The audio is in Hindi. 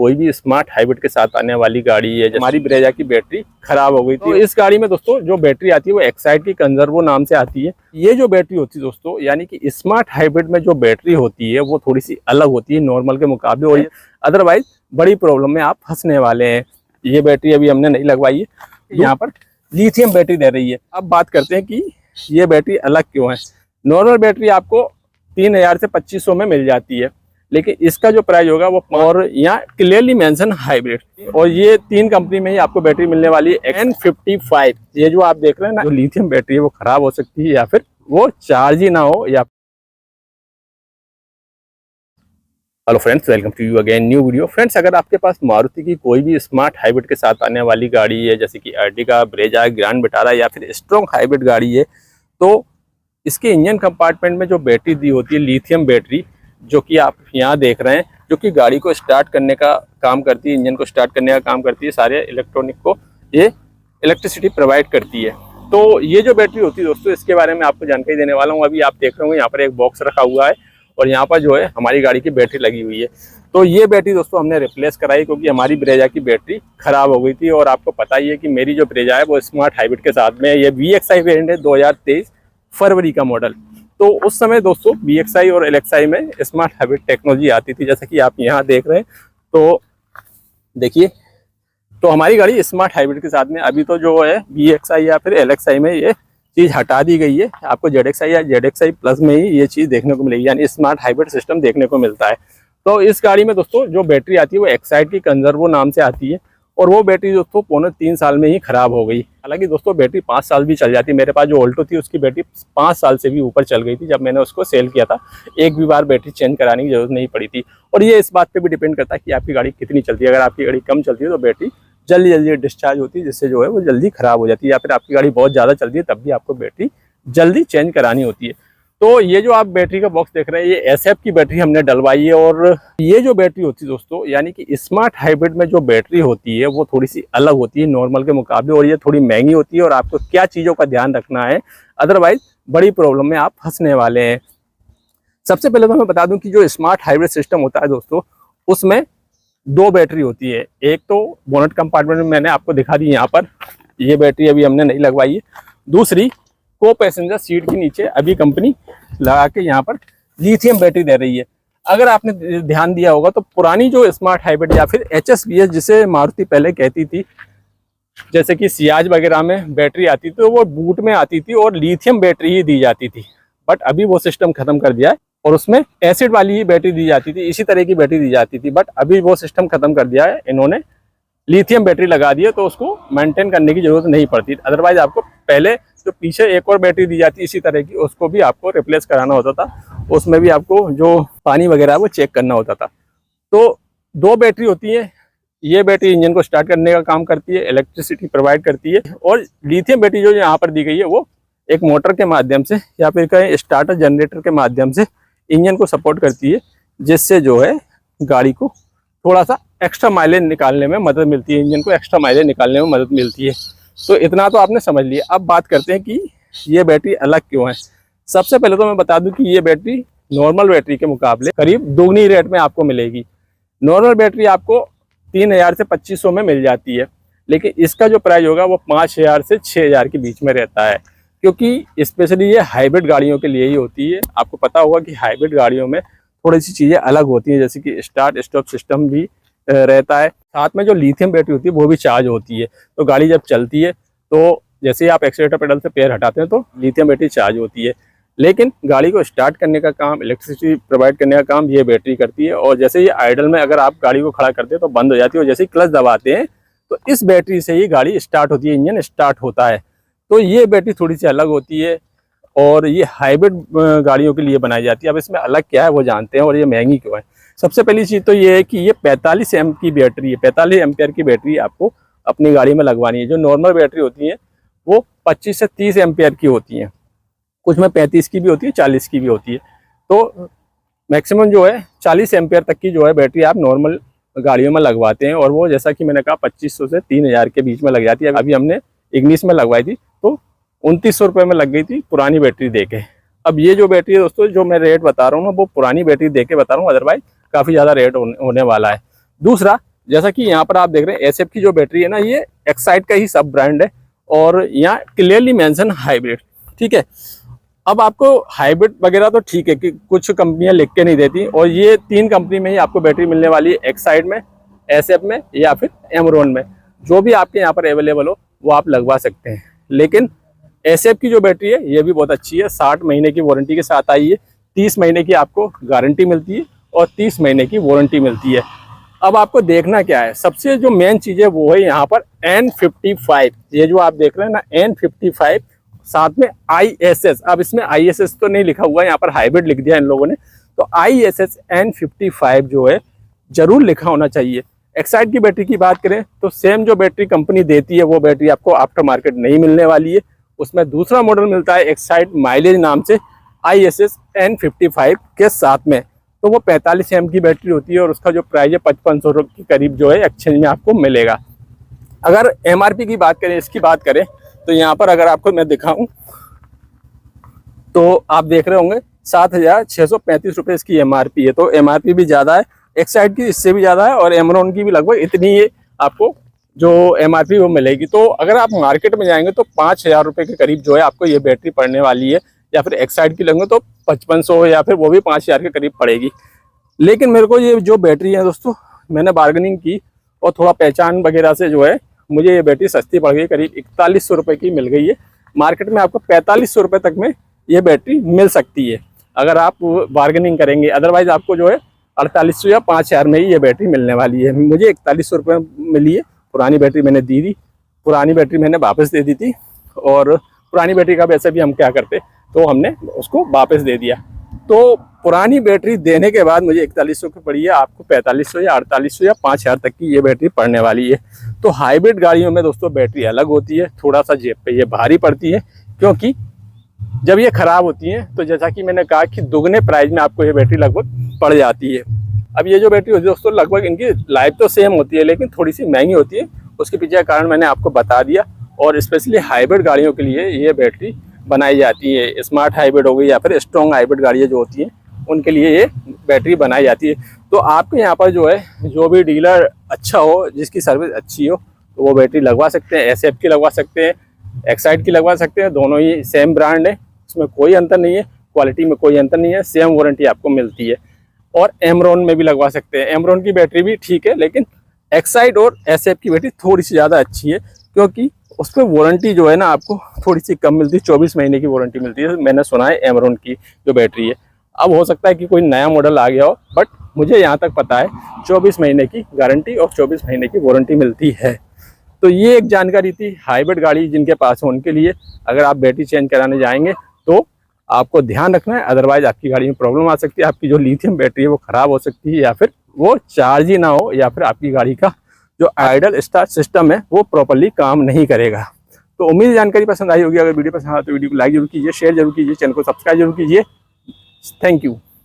कोई भी स्मार्ट हाइब्रिड के साथ आने वाली गाड़ी है। हमारी ब्रेजा की बैटरी खराब हो गई थी, तो इस गाड़ी में दोस्तों जो बैटरी आती है वो एक्साइड की कंजर्वो नाम से आती है। ये जो बैटरी होती है दोस्तों, यानी कि स्मार्ट हाइब्रिड में जो बैटरी होती है वो थोड़ी सी अलग होती है नॉर्मल के मुकाबले, और अदरवाइज बड़ी प्रॉब्लम में आप फंसने वाले हैं। ये बैटरी अभी हमने नहीं लगवाई है, यहाँ पर लिथियम बैटरी दे रही है। अब बात करते हैं कि ये बैटरी अलग क्यों है। नॉर्मल बैटरी आपको 3000 से 2500 में मिल जाती है, लेकिन इसका जो प्राइस होगा वो, और यहाँ क्लियरली मेंशन हाइब्रिड, और ये 3 कंपनी में ही आपको बैटरी मिलने वाली है। N55 ये जो आप देख रहे हैं ना, जो लिथियम बैटरी है वो खराब हो सकती है या फिर वो चार्ज ही ना हो। या hello friends, welcome to you again new video. Friends, अगर आपके पास मारुति की कोई भी स्मार्ट हाइब्रिड के साथ आने वाली गाड़ी है, जैसे कि अर्टिगा, ब्रेजा, ग्रैंड विटारा या फिर स्ट्रॉन्ग हाइब्रिड गाड़ी है, तो इसके इंजन कंपार्टमेंट में जो बैटरी दी होती है लिथियम बैटरी, जो कि आप यहाँ देख रहे हैं, जो कि गाड़ी को स्टार्ट करने का काम करती है, इंजन को स्टार्ट करने का काम करती है, सारे इलेक्ट्रॉनिक को ये इलेक्ट्रिसिटी प्रोवाइड करती है। तो ये जो बैटरी होती है दोस्तों, इसके बारे में आपको जानकारी देने वाला हूँ। अभी आप देख रहे होंगे यहाँ पर एक बॉक्स रखा हुआ है और यहाँ पर जो है हमारी गाड़ी की बैटरी लगी हुई है। तो ये बैटरी दोस्तों हमने रिप्लेस कराई, क्योंकि हमारी ब्रेजा की बैटरी खराब हो गई थी। और आपको पता ही है कि मेरी जो ब्रेजा है वो स्मार्ट हाइब्रिड के साथ में है। ये VXI वेरिएंट है, 2023 फरवरी का मॉडल। तो उस समय दोस्तों VXI और LXI में स्मार्ट हाइब्रिड टेक्नोलॉजी आती थी, जैसे कि आप यहाँ देख रहे हैं। तो देखिए, तो हमारी गाड़ी स्मार्ट हाइब्रिड के साथ में, अभी तो जो है VXI या फिर LXI में ये चीज़ हटा दी गई है। आपको ZXI या ZXI प्लस में ही ये चीज़ देखने को मिलेगी, यानी स्मार्ट हाइब्रिड सिस्टम देखने को मिलता है। तो इस गाड़ी में दोस्तों जो बैटरी आती है वो एक्साइड की कंजर्वो नाम से आती है, और वो बैटरी दोस्तों 3.25 साल में ही खराब हो गई। हालांकि दोस्तों बैटरी 5 साल भी चल जाती है। मेरे पास जो ऑल्टो थी उसकी बैटरी 5 साल से भी ऊपर चल गई थी जब मैंने उसको सेल किया था। एक भी बार बैटरी चेंज कराने की जरूरत नहीं पड़ी थी। और ये इस बात पे भी डिपेंड करता है कि आपकी गाड़ी कितनी चलती है। अगर आपकी गाड़ी कम चलती है तो बैटरी जल्दी डिस्चार्ज होती है, जिससे जो है वो जल्दी खराब हो जाती है। या फिर आपकी गाड़ी बहुत ज़्यादा चलती है, तब भी आपको बैटरी जल्दी चेंज करानी होती है। तो ये जो आप बैटरी का बॉक्स देख रहे हैं, ये SF की बैटरी हमने डलवाई है। और ये जो बैटरी होती है दोस्तों, यानी कि स्मार्ट हाइब्रिड में जो बैटरी होती है वो थोड़ी सी अलग होती है नॉर्मल के मुकाबले, और ये थोड़ी महंगी होती है। और आपको क्या चीज़ों का ध्यान रखना है, अदरवाइज बड़ी प्रॉब्लम में आप फंसने वाले हैं। सबसे पहले तो मैं बता दूं कि जो स्मार्ट हाइब्रिड सिस्टम होता है दोस्तों, उसमें 2 बैटरी होती है। एक तो बोनट कंपार्टमेंट में मैंने आपको दिखा दी, यहाँ पर ये बैटरी अभी हमने नहीं लगवाई है। दूसरी को पैसेंजर सीट के नीचे अभी कंपनी लगा के यहाँ पर लिथियम बैटरी दे रही है। अगर आपने ध्यान दिया होगा तो पुरानी जो स्मार्ट हाइब्रिड या फिर HSBS जिसे मारुति पहले कहती थी, जैसे कि सियाज वगैरह में बैटरी आती थी, तो वो बूट में आती थी और लिथियम बैटरी ही दी जाती थी। बट अभी वो सिस्टम खत्म कर दिया है और उसमें एसिड वाली ही बैटरी दी जाती थी, इसी तरह की बैटरी दी जाती थी। बट अभी वो सिस्टम खत्म कर दिया है, इन्होंने लिथियम बैटरी लगा दी है, तो उसको मेंटेन करने की जरूरत नहीं पड़ती। अदरवाइज आपको पहले जो पीछे एक और बैटरी दी जाती इसी तरह की, उसको भी आपको रिप्लेस कराना होता था। उसमें भी आपको जो पानी वगैरह है वो चेक करना होता था। तो 2 बैटरी होती है। ये बैटरी इंजन को स्टार्ट करने का काम करती है, इलेक्ट्रिसिटी प्रोवाइड करती है। और लिथियम बैटरी जो यहाँ पर दी गई है वो एक मोटर के माध्यम से या फिर कहीं स्टार्टर जनरेटर के माध्यम से इंजन को सपोर्ट करती है, जिससे जो है गाड़ी को थोड़ा सा एक्स्ट्रा माइलेज निकालने में मदद मिलती है, इंजन को एक्स्ट्रा माइलेज निकालने में मदद मिलती है। तो इतना तो आपने समझ लिया। अब बात करते हैं कि ये बैटरी अलग क्यों है। सबसे पहले तो मैं बता दूं कि ये बैटरी नॉर्मल बैटरी के मुकाबले करीब दोगुनी रेट में आपको मिलेगी। नॉर्मल बैटरी आपको 3000 से 2500 में मिल जाती है, लेकिन इसका जो प्राइस होगा वो 5000 से 6000 के बीच में रहता है, क्योंकि स्पेशली ये हाइब्रिड गाड़ियों के लिए ही होती है। आपको पता होगा कि हाइब्रिड गाड़ियों में थोड़ी सी चीज़ें अलग होती हैं, जैसे कि स्टार्ट स्टॉप सिस्टम भी रहता है। साथ में जो लिथियम बैटरी होती है वो भी चार्ज होती है। तो गाड़ी जब चलती है तो जैसे ही आप एक्सीलेटर पेडल से पैर हटाते हैं तो लिथियम बैटरी चार्ज होती है, लेकिन गाड़ी को स्टार्ट करने का काम, इलेक्ट्रिसिटी प्रोवाइड करने का काम ये बैटरी करती है। और जैसे ही आइडल में अगर आप गाड़ी को खड़ा करते हैं तो बंद हो जाती है, और जैसे ही क्लच दबाते हैं तो इस बैटरी से ही गाड़ी स्टार्ट होती है, इंजन स्टार्ट होता है। तो ये बैटरी थोड़ी सी अलग होती है और ये हाइब्रिड गाड़ियों के लिए बनाई जाती है। अब इसमें अलग क्या है वो जानते हैं, और ये महंगी क्यों है। सबसे पहली चीज़ तो ये है कि ये 45 एम की बैटरी है, 45 एम्पियर की बैटरी आपको अपनी गाड़ी में लगवानी है। जो नॉर्मल बैटरी होती है वो 25 से 30 एम्पियर की होती हैं, कुछ में 35 की भी होती है, 40 की भी होती है। तो मैक्सिमम जो है 40 एम्पियर तक की जो है बैटरी आप नॉर्मल गाड़ियों में लगवाते हैं, और वो जैसा कि मैंने कहा 2500 से 3000 के बीच में लग जाती है। अभी हमने इग्निस में लगवाई थी तो 2900 रुपये में लग गई थी पुरानी बैटरी देके। अब ये जो बैटरी है दोस्तों, जो मैं रेट बता रहा हूँ ना, वो पुरानी बैटरी देके बता रहा हूँ, अदरवाइज काफ़ी ज़्यादा रेट होने वाला है। दूसरा, जैसा कि यहाँ पर आप देख रहे हैं एसएफ की जो बैटरी है ना, ये एक्साइड का ही सब ब्रांड है और यहाँ क्लियरली मेंशन हाइब्रिड। ठीक है, अब आपको हाइब्रिड वगैरह तो ठीक है कि कुछ कंपनियां लिख के नहीं देती, और ये 3 कंपनी में ही आपको बैटरी मिलने वाली है, एक्साइड में, एसएफ में या फिर एमरॉन में। जो भी आपके यहाँ पर अवेलेबल हो वो आप लगवा सकते हैं। लेकिन एसएफ की जो बैटरी है ये भी बहुत अच्छी है, 60 महीने की वारंटी के साथ आई है, 30 महीने की आपको गारंटी मिलती है और 30 महीने की वारंटी मिलती है। अब आपको देखना क्या है, सबसे जो मेन चीज़ है वो है यहाँ पर N55, ये जो आप देख रहे हैं ना N55, साथ में ISS। अब इसमें ISS तो नहीं लिखा हुआ है, यहाँ पर हाइब्रिड लिख दिया इन लोगों ने, तो ISS N55 जो है जरूर लिखा होना चाहिए। एक्साइड की बैटरी की बात करें तो सेम जो बैटरी कंपनी देती है वो बैटरी आपको आफ्टर मार्केट नहीं मिलने वाली है। उसमें दूसरा मॉडल मिलता है एक्साइड माइलेज नाम से ISS N55 के साथ में, तो वो 45 mAh की बैटरी होती है और उसका जो प्राइस है 5500 के करीब जो है एक्सचेंज में आपको मिलेगा। अगर MRP की बात करें, इसकी बात करें तो यहाँ पर अगर आपको मैं दिखाऊं तो आप देख रहे होंगे 7635 रुपये इसकी MRP है, तो MRP भी ज़्यादा है, एक्साइड की इससे भी ज़्यादा है और एमरॉन की भी लगभग इतनी ही आपको जो MRP वो मिलेगी। तो अगर आप मार्केट में जाएंगे तो 5000 रुपये के करीब जो है आपको ये बैटरी पड़ने वाली है, या फिर एक्साइड की लेंगे तो 5500 या फिर वो भी 5000 के करीब पड़ेगी। लेकिन मेरे को ये जो बैटरी है दोस्तों, मैंने बार्गेनिंग की और थोड़ा पहचान वगैरह से जो है मुझे ये बैटरी सस्ती पड़ गई, करीब 4100 रुपये की मिल गई है। मार्केट में आपको 4500 रुपये तक में ये बैटरी मिल सकती है अगर आप बार्गेनिंग करेंगे, अदरवाइज आपको जो है 4800 या 5000 में ही ये बैटरी मिलने वाली है। मुझे 4100 रुपये मिली है, पुरानी बैटरी मैंने दी थी, पुरानी बैटरी मैंने वापस दे दी थी, और पुरानी बैटरी का वैसे भी हम क्या करते तो हमने उसको वापस दे दिया। तो पुरानी बैटरी देने के बाद मुझे 4100 की पड़ी है, आपको 4500 या 4800 या 5000 तक की ये बैटरी पड़ने वाली है। तो हाइब्रिड गाड़ियों में दोस्तों बैटरी अलग होती है, थोड़ा सा जेब पे ये भारी पड़ती है, क्योंकि जब ये ख़राब होती हैं तो जैसा कि मैंने कहा कि दुगने प्राइस में आपको ये बैटरी लगभग पड़ जाती है। अब ये जो बैटरी होती है दोस्तों, लगभग इनकी लाइफ तो सेम होती है लेकिन थोड़ी सी महंगी होती है, उसके पीछे का कारण मैंने आपको बता दिया। और स्पेशली हाइब्रिड गाड़ियों के लिए ये बैटरी बनाई जाती है, स्मार्ट हाइब्रिड हो गई या फिर स्ट्रॉन्ग हाइब्रिड गाड़ियाँ जो होती हैं उनके लिए ये बैटरी बनाई जाती है। तो आपके यहाँ पर जो है जो भी डीलर अच्छा हो, जिसकी सर्विस अच्छी हो, तो वो बैटरी लगवा सकते हैं। एसएफ की लगवा सकते हैं, एक्साइड की लगवा सकते हैं, दोनों ही सेम ब्रांड है, उसमें कोई अंतर नहीं है, क्वालिटी में कोई अंतर नहीं है, सेम वारंटी आपको मिलती है। और एमरॉन में भी लगवा सकते हैं, एमरॉन की बैटरी भी ठीक है, लेकिन एक्साइड और एसएफ की बैटरी थोड़ी सी ज़्यादा अच्छी है, क्योंकि उस पर वारंटी जो है ना आपको थोड़ी सी कम मिलती है, 24 महीने की वारंटी मिलती है, मैंने सुना है एमरॉन की जो बैटरी है। अब हो सकता है कि कोई नया मॉडल आ गया हो, बट मुझे यहाँ तक पता है 24 महीने की गारंटी और 24 महीने की वारंटी मिलती है। तो ये एक जानकारी थी हाइब्रिड गाड़ी जिनके पास हो उनके लिए। अगर आप बैटरी चेंज कराने जाएंगे तो आपको ध्यान रखना है, अदरवाइज आपकी गाड़ी में प्रॉब्लम आ सकती है, आपकी जो लिथियम बैटरी है वो ख़राब हो सकती है, या फिर वो चार्ज ही ना हो, या फिर आपकी गाड़ी का जो आइडल स्टार्ट सिस्टम है वो प्रॉपर्ली काम नहीं करेगा। तो उम्मीद जानकारी पसंद आई होगी। अगर वीडियो पसंद आए तो वीडियो को लाइक जरूर कीजिए, शेयर जरूर कीजिए, चैनल को सब्सक्राइब जरूर कीजिए। Thank you.